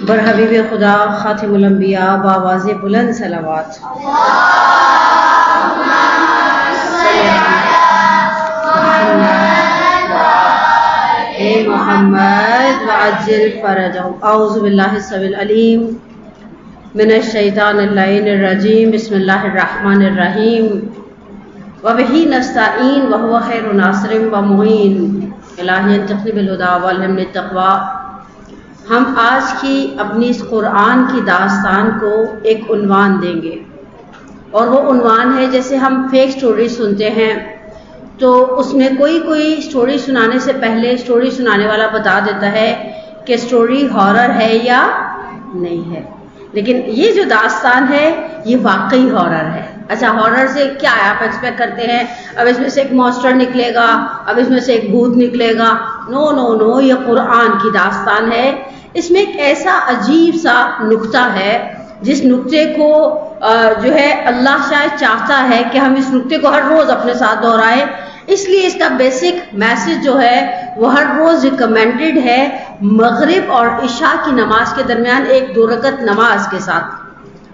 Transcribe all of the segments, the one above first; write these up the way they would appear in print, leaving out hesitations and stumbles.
برحبیب خدا خاتم الانبیاء بآواز بلند صلوات. اے محمد وعجل فرجهم. اعوذ باللہ السمیع العلیم من الشیطان اللعین الرجیم. بسم اللہ الرحمن الرحیم. وبہ نستعین وہو خیر ناصر ومعین. الہی انطقنی بالہدی والہمنی التقوی. ہم آج کی اپنی اس قرآن کی داستان کو ایک عنوان دیں گے، اور وہ عنوان ہے جیسے ہم فیک سٹوری سنتے ہیں تو اس میں کوئی سٹوری سنانے سے پہلے سٹوری سنانے والا بتا دیتا ہے کہ سٹوری ہارر ہے یا نہیں ہے، لیکن یہ جو داستان ہے یہ واقعی ہارر ہے. اچھا، ہارر سے کیا ہے آپ ایکسپیکٹ کرتے ہیں اب اس میں سے ایک مانسٹر نکلے گا، اب اس میں سے ایک بھوت نکلے گا؟ نو نو نو، یہ قرآن کی داستان ہے. اس میں ایک ایسا عجیب سا نقطہ ہے جس نقطے کو جو ہے اللہ شاید چاہتا ہے کہ ہم اس نقطے کو ہر روز اپنے ساتھ دہرائیں، اس لیے اس کا بیسک میسج جو ہے وہ ہر روز ریکمینڈڈ ہے مغرب اور عشاء کی نماز کے درمیان 1-2 رکعت نماز کے ساتھ،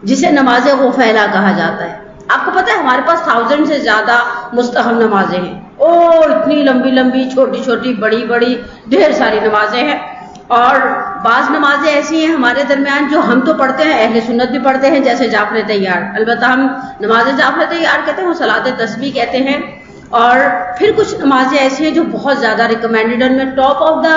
جسے نماز غفیلہ کہا جاتا ہے. آپ کو پتہ ہے ہمارے پاس 1000 سے زیادہ مستحب نمازیں ہیں، اور اتنی لمبی لمبی، چھوٹی چھوٹی، بڑی بڑی، ڈھیر ساری نمازیں ہیں. اور بعض نمازیں ایسی ہیں ہمارے درمیان جو ہم تو پڑھتے ہیں، اہل سنت بھی پڑھتے ہیں، جیسے جعفر تیار. البتہ ہم نماز جعفر تیار کہتے ہیں، وہ صلاۃ تسبیح کہتے ہیں. اور پھر کچھ نمازیں ایسی ہیں جو بہت زیادہ ریکمینڈڈ ہیں. ان میں ٹاپ آف دا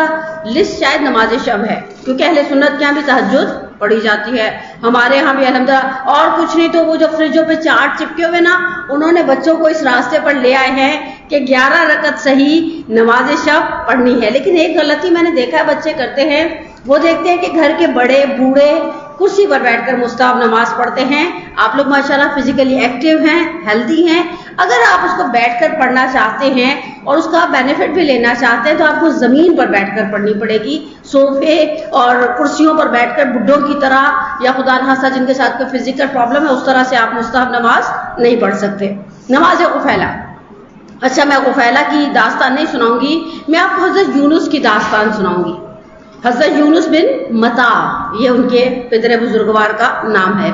لسٹ شاید نماز شب ہے، کیونکہ اہل سنت کے یہاں بھی تہجد پڑھی جاتی ہے، ہمارے یہاں بھی الحمدللہ. اور کچھ نہیں تو وہ جو فریجوں پہ چارٹ چپکے ہوئے نا، انہوں نے بچوں کو اس راستے پر لے آئے ہیں کہ 11 رکعت صحیح نماز شب پڑھنی ہے. لیکن ایک غلطی میں نے دیکھا ہے بچے کرتے ہیں، وہ دیکھتے ہیں کہ گھر کے بڑے بوڑھے کرسی پر بیٹھ کر مستحب نماز پڑھتے ہیں. آپ لوگ ماشاءاللہ فزیکلی ایکٹیو ہیں، ہیلدی ہیں. اگر آپ اس کو بیٹھ کر پڑھنا چاہتے ہیں اور اس کا بینیفٹ بھی لینا چاہتے ہیں تو آپ کو زمین پر بیٹھ کر پڑھنی پڑے گی. صوفے اور کرسیوں پر بیٹھ کر بڈھوں کی طرح، یا خدا نخواستہ جن کے ساتھ کوئی فزیکل پرابلم ہے، اس طرح سے آپ مستحب نماز نہیں پڑھ سکتے. نماز غفیلہ. اچھا، میں غفیلہ کی داستان نہیں سناؤں گی، میں آپ کو حضرت یونس کی داستان سناؤں گی. حضرت یونس بن متا، یہ ان کے پدر بزرگوار کا نام ہے.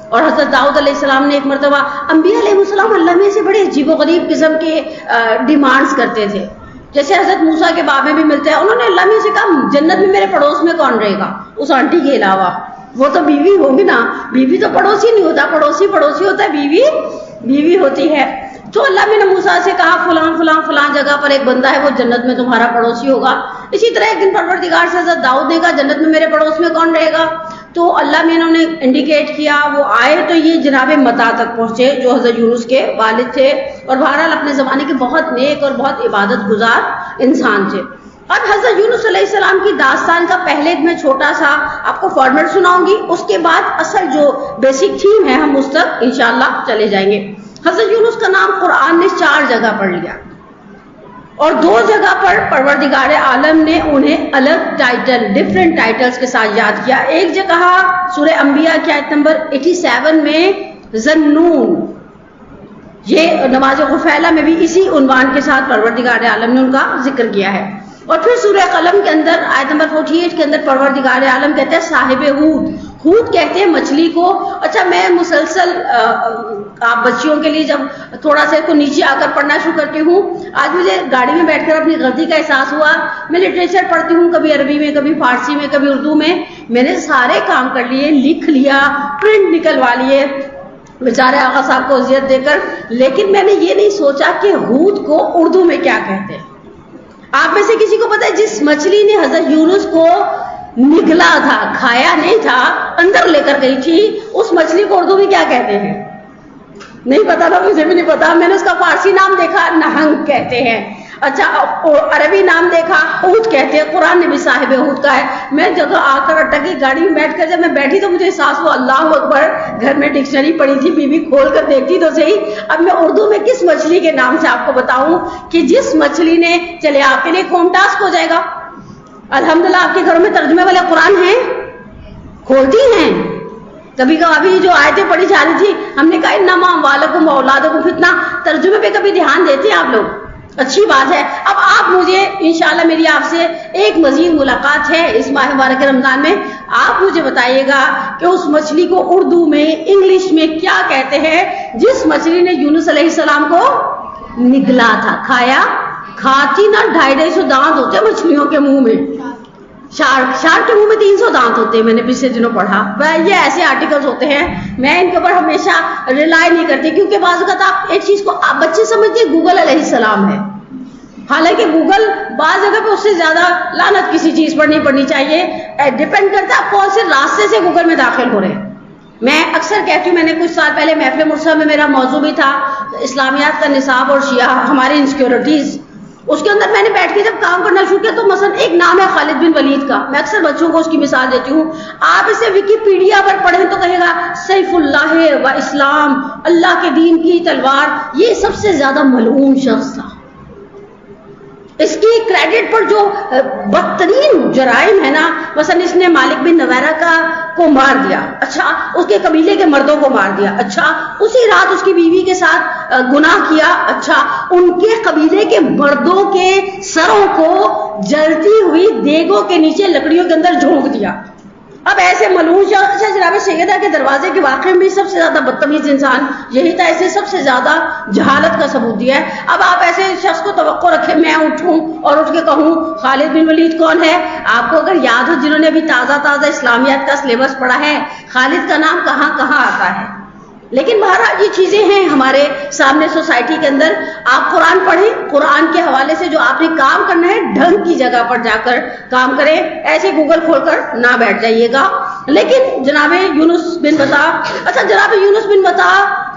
اور حضرت داؤد علیہ السلام نے ایک مرتبہ، انبیاء علیہ السلام اللہ میں سے بڑے عجیب و غریب قسم کے ڈیمانڈز کرتے تھے. جیسے حضرت موسیٰ کے باب میں بھی ملتا ہے، انہوں نے اللہ میں سے کہا جنت میں میرے پڑوس میں کون رہے گا اس آنٹی کے علاوہ؟ وہ تو بیوی ہوگی نا، بیوی تو پڑوسی نہیں ہوتا، پڑوسی ہوتا ہے، بیوی ہوتی ہے. تو اللہ نے موسیٰ سے کہا فلاں جگہ پر ایک بندہ ہے، وہ جنت میں تمہارا پڑوسی ہوگا. اسی طرح ایک دن پروردگار سے حضرت داؤد نے کہا جنت میں میرے پڑوس میں کون رہے گا؟ تو اللہ میں انہوں نے انڈیکیٹ کیا، وہ آئے تو یہ جناب متا تک پہنچے جو حضرت یونس کے والد تھے، اور بہرحال اپنے زمانے کے بہت نیک اور بہت عبادت گزار انسان تھے. اب حضرت یونس علیہ السلام کی داستان کا پہلے میں چھوٹا سا آپ کو فارمیٹ سناؤں گی، اس کے بعد اصل جو بیسک تھیم ہے ہم اس تک انشاءاللہ چلے جائیں گے. حضرت یونس کا نام قرآن نے 4 جگہ پڑھ لیا، اور 2 جگہ پر پروردگار عالم نے انہیں الگ ٹائٹل، ڈیفرنٹ ٹائٹلز کے ساتھ یاد کیا. ایک جگہ سورہ انبیاء کی آیت نمبر 87 میں ذنون، یہ نماز غفیلہ میں بھی اسی عنوان کے ساتھ پروردگار عالم نے ان کا ذکر کیا ہے. اور پھر سورہ قلم کے اندر آیت نمبر 48 کے اندر پروردگار عالم کہتے ہیں صاحب ہود کہتے ہیں مچھلی کو. اچھا، میں مسلسل آپ بچیوں کے لیے جب تھوڑا سا کو نیچے آ کر پڑھنا شروع کرتی ہوں، آج مجھے گاڑی میں بیٹھ کر اپنی غلطی کا احساس ہوا. میں لٹریچر پڑھتی ہوں، کبھی عربی میں، کبھی فارسی میں، کبھی اردو میں. میں نے سارے کام کر لیے، لکھ لیا، پرنٹ نکلوا لیے بیچارے آقا صاحب کو اذیت دے کر، لیکن میں نے یہ نہیں سوچا کہ ہود کو اردو میں کیا کہتے ہیں. آپ میں سے کسی کو پتا ہے جس مچھلی نے حضرت یونس کو نگلا تھا، کھایا نہیں تھا، اندر لے کر گئی تھی، اس مچھلی کو اردو میں کیا کہتے ہیں؟ نہیں پتا تھا، مجھے بھی نہیں پتا. میں نے اس کا فارسی نام دیکھا، نہنگ کہتے ہیں. اچھا، عربی نام دیکھا، حوت کہتے ہیں. قرآن نے بھی صاحب حوت کا ہے. میں جب آ کر اٹکی گاڑی میں بیٹھ کر جب میں بیٹھی تو مجھے احساس ہوا اللہ اکبر، گھر میں ڈکشنری پڑی تھی، بیوی کھول کر دیکھتی تو صحیح. اب میں اردو میں کس مچھلی کے نام سے آپ کو بتاؤں کہ جس مچھلی نے، چلے آپ کے لیے ہوم ٹاسک ہو جائے گا. الحمدللہ آپ کے گھروں میں ترجمے والے قرآن ہیں، کھولتی ہیں. کبھی کبھی جو آیتیں پڑھی جا رہی تھی، ہم نے کہا انما اموالکم واولادکم فتنہ، ترجمے پہ کبھی دھیان دیتے ہیں آپ لوگ؟ اچھی بات ہے. اب آپ مجھے انشاءاللہ میری آپ سے ایک مزید ملاقات ہے اس ماہ مبارک رمضان میں. آپ مجھے بتائیے گا کہ اس مچھلی کو اردو میں انگلش میں کیا کہتے ہیں جس مچھلی نے یونس علیہ السلام کو نگلا تھا, کھایا. کھاتی نا 250 دانت ہوتے مچھلیوں کے منہ میں. شارک کے منہ میں 300 دانت ہوتے ہیں, میں نے پچھلے دنوں پڑھا. یہ ایسے آرٹیکلز ہوتے ہیں, میں ان کے اوپر ہمیشہ ریلائی نہیں کرتی, کیونکہ بعض اوقات آپ ایک چیز کو آپ بچے سمجھتے ہیں گوگل علیہ السلام ہے, حالانکہ گوگل بعض جگہ پہ اس سے زیادہ لعنت کسی چیز پر نہیں پڑنی چاہیے. ڈپینڈ کرتا ہے آپ کون سے راستے سے گوگل میں داخل ہو رہے ہیں. میں اکثر کہتی ہوں, میں نے کچھ سال پہلے محفل مرسا میں میرا موضوع بھی تھا اسلامیات کا نصاب اور شیعہ ہماری انسیکیورٹیز. اس کے اندر میں نے بیٹھ کے جب کام کرنا شروع کیا تو مثلا ایک نام ہے خالد بن ولید کا, میں اکثر بچوں کو اس کی مثال دیتی ہوں. آپ اسے ویکیپیڈیا پر پڑھیں تو کہے گا سیف اللہ و اسلام, اللہ کے دین کی تلوار. یہ سب سے زیادہ ملعون شخص تھا. اس کی کریڈٹ پر جو بدترین جرائم ہے نا, مثلا اس نے مالک بن نویرہ کو مار دیا, اچھا اس کے قبیلے کے مردوں کو مار دیا, اچھا اسی رات اس کی بیوی کے ساتھ گناہ کیا, اچھا ان کے قبیلے کے مردوں کے سروں کو جلتی ہوئی دیگوں کے نیچے لکڑیوں کے اندر جھونک دیا. اب ایسے ملعون شخص, اچھا جناب سیدہ کے دروازے کے واقعے میں سب سے زیادہ بدتمیز انسان یہی تھا, اسے سب سے زیادہ جہالت کا ثبوت دیا ہے. اب آپ ایسے شخص کو توقع رکھیں میں اٹھوں اور اٹھ کے کہوں خالد بن ولید کون ہے. آپ کو اگر یاد ہو, جنہوں نے ابھی تازہ اسلامیات کا سلیبس پڑھا ہے, خالد کا نام کہاں کہاں آتا ہے. لیکن بہرحال یہ چیزیں ہیں ہمارے سامنے سوسائٹی کے اندر. آپ قرآن پڑھیں, قرآن کے حوالے سے جو آپ نے کام کرنا ہے ڈھنگ کی جگہ پر جا کر کام کریں, ایسے گوگل کھول کر نہ بیٹھ جائیے گا. لیکن جناب یونس بن متا, اچھا جناب یونس بن متا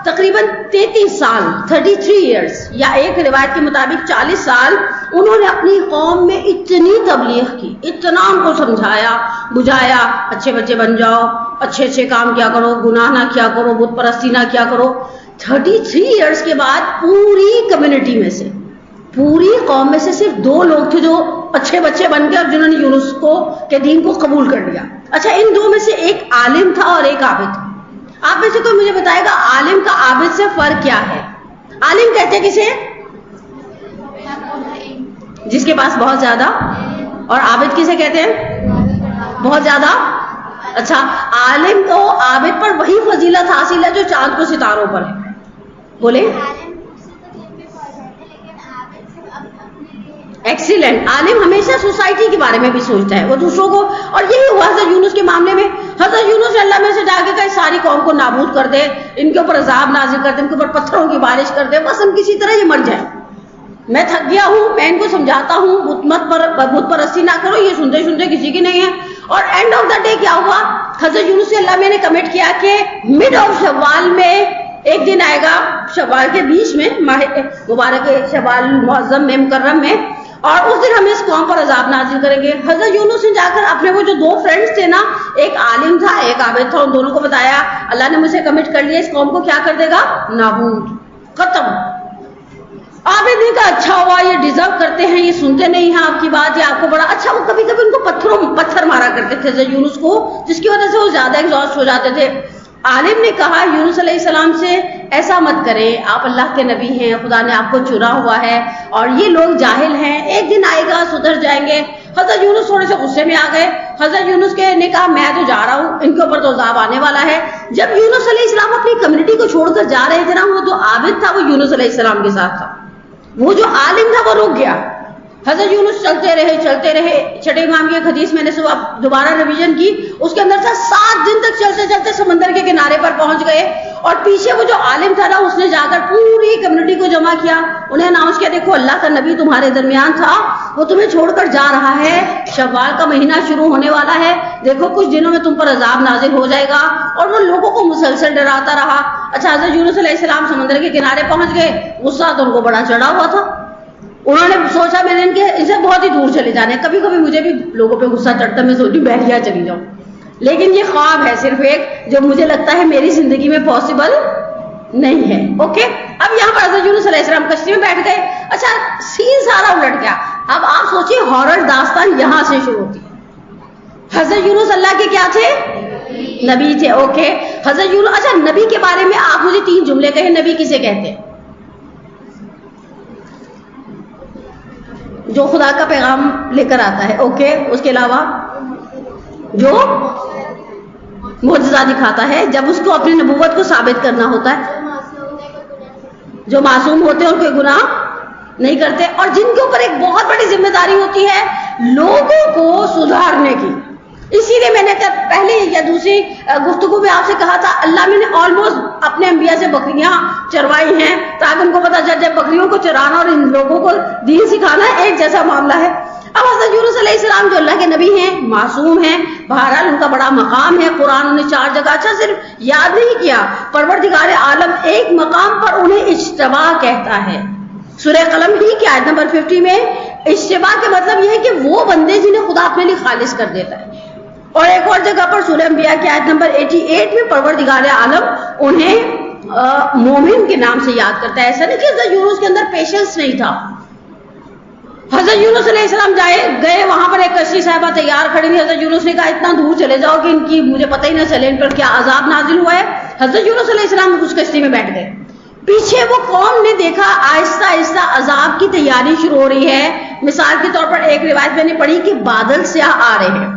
تقریباً 33 سال 33 ایئرس یا ایک روایت کے مطابق 40 سال انہوں نے اپنی قوم میں اتنی تبلیغ کی, اتنا ان کو سمجھایا بجھایا, اچھے بچے بن جاؤ, اچھے اچھے کام کیا کرو, گناہ نہ کیا کرو, بت پرستی نہ کیا کرو. 33 ایئرس کے بعد پوری کمیونٹی میں سے, پوری قوم میں سے صرف 2 لوگ تھے جو اچھے بچے بن گئے اور جنہوں نے یونس کے دین کو قبول کر لیا. اچھا ان 2 میں سے ایک عالم تھا اور ایک عابد. آپ میں سے کوئی مجھے بتائے گا عالم کا عابد سے فرق کیا ہے؟ عالم کہتے ہیں کسے؟ جس کے پاس بہت زیادہ, اور عابد کسے کہتے ہیں؟ بہت زیادہ. اچھا عالم کو عابد پر وہی فضیلت حاصل ہے جو چاند کو ستاروں پر ہے. بولے ایکسیلنٹ. عالم ہمیشہ سوسائٹی کے بارے میں بھی سوچتا ہے, وہ دوسروں کو, اور یہی ہوا حضرت یونس کے معاملے میں. حضرت یونس اللہ میں سے جا کے کہا ساری قوم کو نابود کر دے, ان کے اوپر عذاب نازل کر دے, ان کے اوپر پتھروں کی بارش کر دے, بس ہم کسی طرح یہ مر جائیں. میں تھک گیا ہوں, میں ان کو سمجھاتا ہوں بت پرستی نہ کرو, یہ سنتے سنتے کسی کی نہیں ہے. اور اینڈ آف دا ڈے کیا ہوا, حضرت یونس سے اللہ میں نے کمٹ کیا کہ مڈ آف شوال میں ایک دن آئے گا, شوال کے بیچ میں, ماہ مبارک شوال معظم میں مکرم میں, اور اس دن ہم اس قوم پر عذاب نازل کریں گے. حضرت یونس نے جا کر اپنے وہ جو 2 فرینڈز تھے نا, ایک عالم تھا ایک عابد تھا, ان دونوں کو بتایا اللہ نے مجھے کمٹ کر لیا اس قوم کو کیا کر دے گا, نابود, ختم. عابد نے کہا اچھا ہوا, یہ ڈیزرو کرتے ہیں, یہ سنتے نہیں ہیں آپ کی بات, یہ آپ کو بڑا اچھا. وہ کبھی کبھی ان کو پتھر مارا کرتے تھے حضرت یونس کو, جس کی وجہ سے وہ زیادہ ایگزاسٹ ہو جاتے تھے. عالم نے کہا یونس علیہ السلام سے ایسا مت کریں, آپ اللہ کے نبی ہیں, خدا نے آپ کو چنا ہوا ہے, اور یہ لوگ جاہل ہیں, ایک دن آئے گا سدھر جائیں گے. حضرت یونس تھوڑے سے غصے میں آ گئے. حضرت یونس نے کہا میں تو جا رہا ہوں, ان کے اوپر تو عذاب آنے والا ہے. جب یونس علیہ السلام اپنی کمیونٹی کو چھوڑ کر جا رہے تھے نا, وہ جو عابد تھا وہ یونس علیہ السلام کے ساتھ تھا, وہ جو عالم تھا وہ رک گیا. حضرت یونس چلتے رہے. چھٹے امام کی ایک حدیث میں نے صبح دوبارہ ریویژن کی, اس کے اندر سے 7 دن تک چلتے سمندر کے کنارے پر پہنچ گئے. اور پیچھے وہ جو عالم تھا نا, اس نے جا کر پوری کمیونٹی کو جمع کیا, انہیں اناؤنس کیا دیکھو اللہ کا نبی تمہارے درمیان تھا, وہ تمہیں چھوڑ کر جا رہا ہے, شوال کا مہینہ شروع ہونے والا ہے, دیکھو کچھ دنوں میں تم پر عذاب نازل ہو جائے گا. اور وہ لوگوں کو مسلسل ڈراتا رہا. اچھا حضرت یونس علیہ السلام سمندر کے کنارے پہنچ گئے, غصہ تو ان کو بڑا چڑھا ہوا تھا. انہوں نے سوچا میں نے ان سے بہت ہی دور چلے جانے. کبھی کبھی مجھے بھی لوگوں پہ غصہ چڑھتا, میں سوچتی بحریہ چلی جاؤں, لیکن یہ خواب ہے صرف ایک, جو مجھے لگتا ہے میری زندگی میں پاسبل نہیں ہے. اوکے, اب یہاں پر حضرت یونس علیہ السلام کشتی میں بیٹھ گئے. اچھا سین سارا الٹ گیا. اب آپ سوچیے ہارر داستان یہاں سے شروع ہوتی ہے. حضرت یونس اللہ کے کیا تھے, نبی تھے. اوکے حضرت یونس, اچھا نبی کے بارے میں آپ مجھے 3 جملے کہیں, نبی کسے کہتے ہیں؟ جو خدا کا پیغام لے کر آتا ہے، اوکے، اس کے علاوہ جو معجزہ دکھاتا ہے جب اس کو اپنی نبوت کو ثابت کرنا ہوتا ہے، جو معصوم ہوتے ہیں اور کوئی گناہ نہیں کرتے، اور جن کے اوپر ایک بہت بڑی ذمہ داری ہوتی ہے لوگوں کو سدھارنے کی. اسی لیے میں نے پہلے یا دوسری گفتگو میں آپ سے کہا تھا اللہ میں نے آلموسٹ اپنے انبیاء سے بکریاں چروائی ہیں تاکہ ان کو پتہ چل جائے بکریوں کو چرانا اور ان لوگوں کو دین سکھانا ایک جیسا معاملہ ہے. اب حضرت یونس علیہ السلام جو اللہ کے نبی ہیں، معصوم ہیں، بہرحال ان کا بڑا مقام ہے. قرآن انہیں 4 جگہ اچھا صرف یاد نہیں کیا، پروردگار عالم ایک مقام پر انہیں اجتبا کہتا ہے. سورہ قلم ہی کی آیت نمبر 50 میں اجتبا کا مطلب یہ ہے کہ وہ بندے جنہیں خدا اپنے لیے خالص کر دیتا ہے. اور ایک اور جگہ پر سورہ انبیاء کی آیت نمبر 88 میں پروردگار عالم انہیں مومن کے نام سے یاد کرتا ہے. ایسا نہیں کہ حضرت یونس کے اندر پیشنس نہیں تھا. حضرت یونس علیہ السلام گئے وہاں پر ایک کشتی صاحبہ تیار کھڑی تھی. حضرت یونس نے کہا اتنا دور چلے جاؤ کہ ان کی مجھے پتہ ہی نہ چلے ان پر کیا عذاب نازل ہوا ہے. حضرت یونس علیہ السلام اس کشتی میں بیٹھ گئے. پیچھے وہ قوم نے دیکھا آہستہ آہستہ عذاب کی تیاری شروع ہو رہی ہے. مثال کے طور پر ایک روایت میں نے پڑھی کہ بادل سیاہ آ رہے ہیں.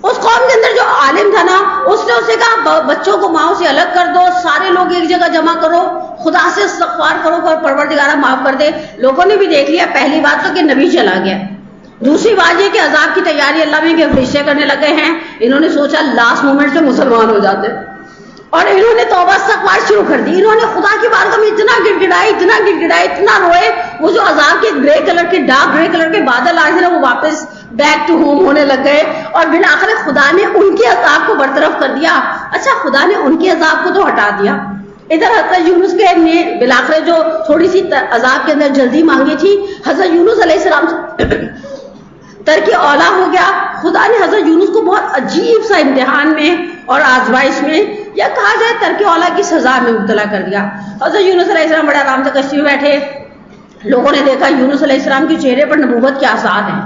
اس قوم کے اندر جو عالم تھا نا اس نے اسے کہا بچوں کو ماؤں سے الگ کر دو، سارے لوگ ایک جگہ جمع کرو، خدا سے استغفار کرو کہ پروردگارہ معاف کر دے. لوگوں نے بھی دیکھ لیا. پہلی بات تو کہ نبی چلا گیا. دوسری بات یہ کہ عذاب کی تیاری اللہ میں کے فرشتے کرنے لگے ہیں. انہوں نے سوچا لاسٹ مومنٹ سے مسلمان ہو جاتے اور انہوں نے توبہ استغفار شروع کر دی. انہوں نے خدا کی بارگاہ میں اتنا گڑگڑائے اتنا روئے. وہ جو عذاب کے گرے کلر کے ڈارک گرے کلر کے بادل آئے تھے نا وہ واپس بیک ٹو ہوم ہونے لگ گئے اور بالآخر خدا نے ان کے عذاب کو برطرف کر دیا. اچھا خدا نے ان کے عذاب کو تو ہٹا دیا. ادھر حضرت یونس کے نے بالآخر جو تھوڑی سی عذاب کے اندر جلدی مانگی تھی حضرت یونس علیہ السلام ترک اولا ہو گیا. خدا نے حضرت یونس کو بہت عجیب سا امتحان میں اور آزمائش میں یا کہا جائے ترک اولا کی سزا میں مبتلا کر دیا. حضرت یونس علیہ السلام بڑے آرام سے کشتی میں بیٹھے. لوگوں نے دیکھا یونس علیہ السلام کے چہرے پر نبوت کے آثار ہیں.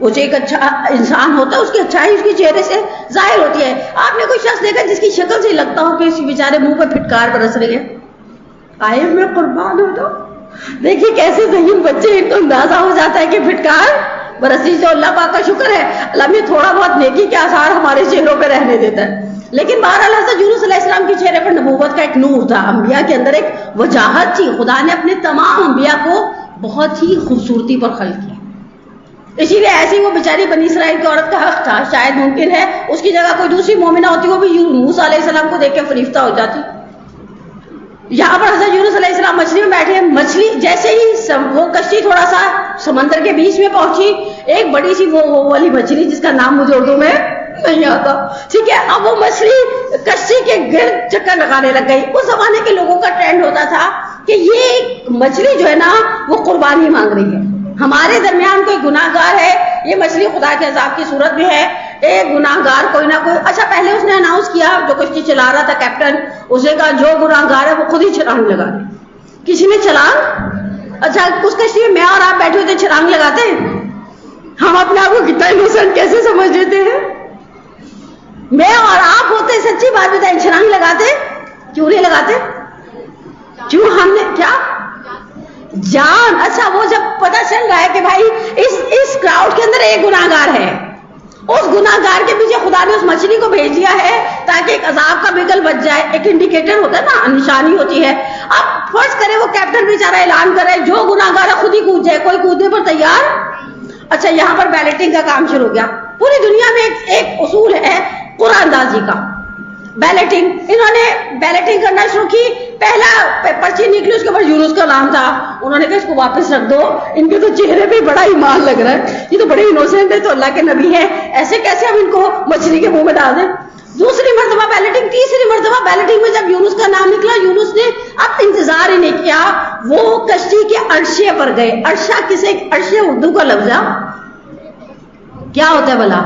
وہ جو ایک اچھا انسان ہوتا ہے اس کی اچھائی اس کے چہرے سے ظاہر ہوتی ہے. آپ نے کوئی شخص دیکھا جس کی شکل سے لگتا ہو کہ اس بیچارے منہ پہ پھٹکار برس رہی ہے؟ آئے میں قربان ہو تو دیکھیے کیسے ذہین بچے ان کو اندازہ ہو جاتا ہے کہ پھٹکار برسی. جو اللہ پاک کا شکر ہے اللہ میں تھوڑا بہت نیکی کے آثار ہمارے چہروں پہ رہنے دیتا ہے. لیکن بہرحال حضرت یونس علیہ السلام کے چہرے پر نبوت کا ایک نور تھا. انبیاء کے اندر ایک وجاہت تھی. خدا نے اپنے تمام انبیاء کو بہت ہی خوبصورتی پر خلق کیا. اسی لیے ایسی وہ بیچاری بنی اسرائیل کی عورت کا حق تھا. شاید ممکن ہے اس کی جگہ کوئی دوسری مومنہ ہوتی وہ بھی موسیٰ علیہ السلام کو دیکھ کے فریفتہ ہو جاتی. یہاں پر حضرت یونس علیہ السلام مچھلی میں بیٹھے. مچھلی جیسے ہی وہ کشتی تھوڑا سا سمندر کے بیچ میں پہنچی ایک بڑی سی وہ والی مچھلی جس کا نام مجھے اردو میں نہیں آتا، ٹھیک ہے. اب وہ مچھلی کشتی کے گرد چکر لگانے لگ گئی. اس زمانے کے لوگوں کا ٹرینڈ ہوتا تھا کہ یہ مچھلی جو ہے نا وہ قربانی مانگ رہی ہے. ہمارے درمیان کوئی گناہ گار ہے، یہ مچھلی خدا کے عذاب کی صورت میں ہے. ایک گناہ گار کوئی نہ کوئی. اچھا پہلے اس نے اناؤنس کیا جو کشتی چلا رہا تھا کیپٹن، اس نے کہا جو گناہ گار ہے وہ خود ہی چھلانگ لگا دے. کسی نے چھلانگ، اچھا اس کشتی میں اور آپ بیٹھے ہوتے چھلانگ لگاتے ہیں؟ ہم اپنے آپ کو کتنا انوسنٹ کیسے سمجھ لیتے ہیں. میں اور آپ ہوتے سچی بات بتائیں چھلانگ لگاتے؟ کیوں نہیں لگاتے؟ کیوں؟ ہم نے کیا جان. اچھا وہ جب پتہ چل رہا ہے کہ بھائی اس کراؤڈ کے اندر ایک گناہ گار ہے، اس گناہ گار کے پیچھے خدا نے اس مچھلی کو بھیج دیا ہے تاکہ ایک عذاب کا بگل بچ جائے. ایک انڈیکیٹر ہوتا ہے نا، نشانی ہوتی ہے. اب فرض کرے وہ کیپٹن بیچارہ اعلان کرے جو گناہ گار ہے خود ہی کود جائے. کوئی کودنے پر تیار؟ اچھا یہاں پر بیلٹنگ کا کام شروع ہو گیا. پوری دنیا میں ایک اصول ہے قرآن اندازی کا، بیلٹنگ. انہوں نے بیلٹنگ کرنا شروع کی. پہلا پرچی نکلی اس کے اوپر یونس کا نام تھا. انہوں نے کہا اس کو واپس رکھ دو، ان کے تو چہرے پہ بڑا ایمان لگ رہا ہے، یہ تو بڑے انوسینٹ ہے، تو اللہ کے نبی ہے، ایسے کیسے ہم ان کو مچھلی کے منہ میں ڈال دیں. دوسری مرتبہ بیلٹنگ، تیسری مرتبہ بیلٹنگ میں جب یونس کا نام نکلا یونس نے اب انتظار ہی نہیں کیا، وہ کشتی کے عرشے پر گئے. عرشہ کسے؟ عرشے اردو کا لفظ کیا ہوتا ہے بھلا؟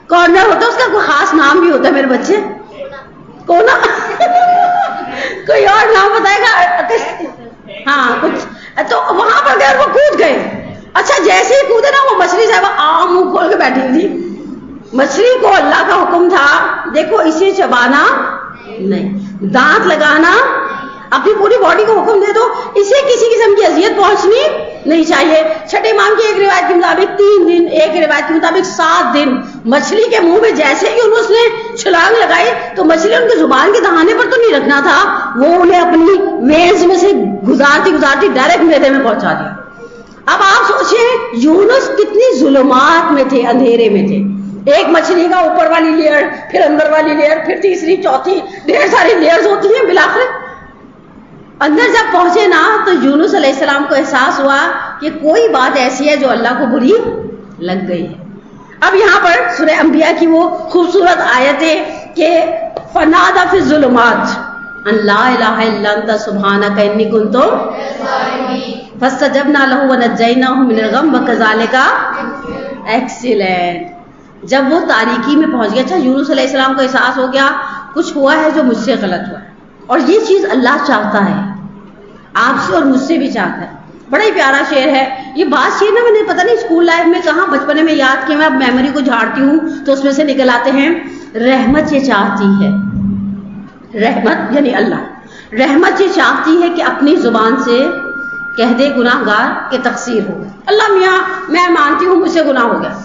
کارنر ہوتا ہے. اس کا کوئی خاص نام بھی ہوتا ہے میرے بچے؟ کونا کوئی اور نام بتائے گا؟ ہاں کچھ. تو وہاں پر گئے اور وہ کود گئے. اچھا جیسے ہی کودے نا وہ مچھلی صاحب عام منہ کھول کے بیٹھی ہوئی تھی. مچھلی کو اللہ کا حکم تھا دیکھو اسے چبانا نہیں، دانت لگانا اپنی پوری باڈی کو حکم دے دو, اسے کسی قسم کی اذیت پہنچنی نہیں چاہیے. چھٹے امام کی ایک روایت کے مطابق 3 دن, ایک روایت کے مطابق 7 دن مچھلی کے منہ میں جیسے ہی یونس نے چھلانگ لگائی تو مچھلی ان کی زبان کے دہانے پر تو نہیں رکھنا تھا, وہ انہیں اپنی وینز میں سے گزارتی گزارتی ڈائریکٹ معدے میں پہنچا دیا. اب آپ سوچیں یونس کتنی ظلمات میں تھے, اندھیرے میں تھے. ایک مچھلی کا اوپر والی لیئر, پھر اندر والی لیئر, پھر تیسری چوتھی, ڈھیر ساری لیئرز ہوتی ہیں. بالآخر اندر جب پہنچے نا تو یونس علیہ السلام کو احساس ہوا کہ کوئی بات ایسی ہے جو اللہ کو بری لگ گئی ہے. اب یہاں پر سورہ انبیاء کی وہ خوبصورت آیت ہے کہ فنادى في الظلمات ان لا الہ الا انت سبحانک انی کنت فاستجبنا له ونجیناہ من الغم وکذالک ایکسیلنٹ. جب وہ تاریکی میں پہنچ گیا, اچھا یونس علیہ السلام کو احساس ہو گیا کچھ ہوا ہے جو مجھ سے غلط ہوا ہے, اور یہ چیز اللہ چاہتا ہے, آپ سے اور مجھ سے بھی چاہتا ہے. بڑا ہی پیارا شعر ہے یہ. بات شعر نا میں نے پتہ نہیں اسکول لائف میں کہاں بچپنے میں یاد کیا, میں اب میموری کو جھاڑتی ہوں تو اس میں سے نکل آتے ہیں. رحمت یہ چاہتی ہے, رحمت یعنی اللہ, رحمت یہ چاہتی ہے کہ اپنی زبان سے کہہ دے گناہ گار کہ تقصیر ہو گیا. اللہ میاں میں مانتی ہوں مجھ سے گناہ ہو گیا.